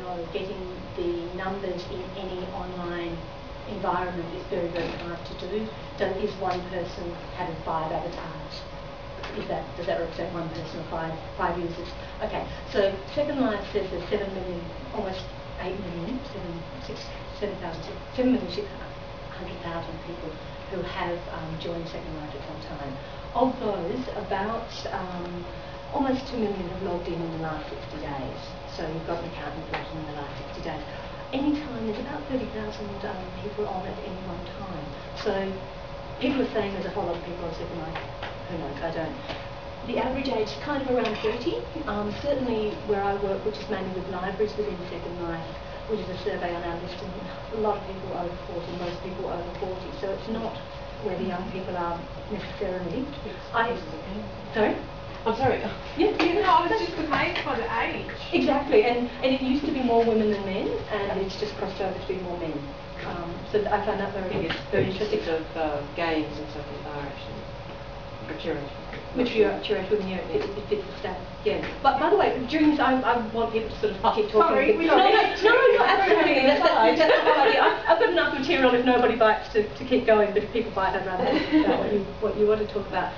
know, getting the numbers in any online environment is very, very hard to do. Is one person having 5 avatars? Does that represent one person or five users? Okay, so Second Life says there's 7 million, almost 8 million, 7,600,000 people who have joined Second Life at some time. Of those, about almost 2 million have logged in the last 60 days. So you've got an account and logged in the last 60 days. Anytime, there's about 30,000 people on at any one time. So people are saying there's a whole lot of people on Second Life. Who knows? I don't. The average age is kind of around 30. Certainly where I work, which is mainly with libraries within Second Life, which is a survey on our list, and a lot of people over 40, most people over 40. So it's not where the young people are necessarily. Sorry? I'm sorry. Yeah. No, I was just amazed by the age. Exactly, and it used to be more women than men, and it's just crossed over to be more men. So I find that very interesting. Of games and stuff like that, actually. Mature women, yeah, it fits the stat. Yeah. But by the way, during this, I want people to sort of keep talking. Sorry, no, absolutely. That's the whole idea. I've got enough material if nobody bites to keep going, but if people bite, I'd rather talk about what you want to talk about.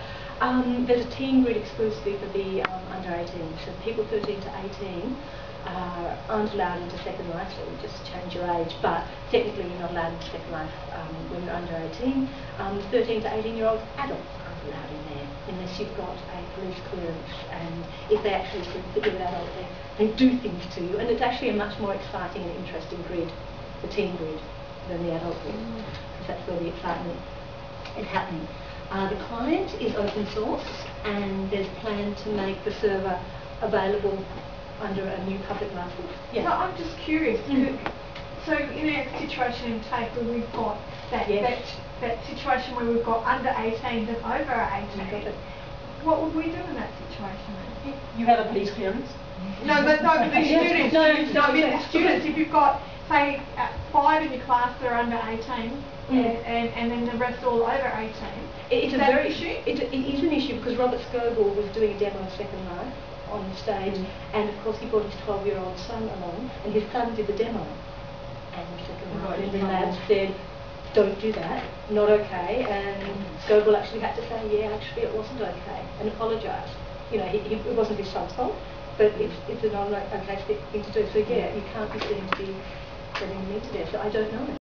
There's a teen grid exclusively for the under 18, so people 13 to 18 aren't allowed into Second Life, so we just change your age, but technically you're not allowed into Second Life when you're under 18. 13 to 18-year-old adults aren't allowed in there unless you've got a police clearance, and if they actually think that you're an adult, they do things to you, and it's actually a much more exciting and interesting grid, the teen grid, than the adult grid, because that's where the excitement is happening. The client is open source, and there's a plan to make the server available under a new public license. Yeah. So I'm just curious. So in our situation in TAFE where we've got that situation where we've got under 18 and over 18, what would we do in that situation then? You have a police clearance? No, but the students. The students. If you've got, say, 5 in your class that are under 18, and then the rest all over 18. It's an issue? It is an issue because Robert Scoble was doing a demo of Second Life on stage, and of course he brought his 12-year-old son along, and his son did the demo. And Second Life, and the lab said, don't do that, not okay, and Scoble actually had to say, yeah, actually it wasn't okay, and apologise. You know, it wasn't his son's fault, but it's a non-okay thing to do. So yeah, you can't be seen to be sending me to there, so I don't know.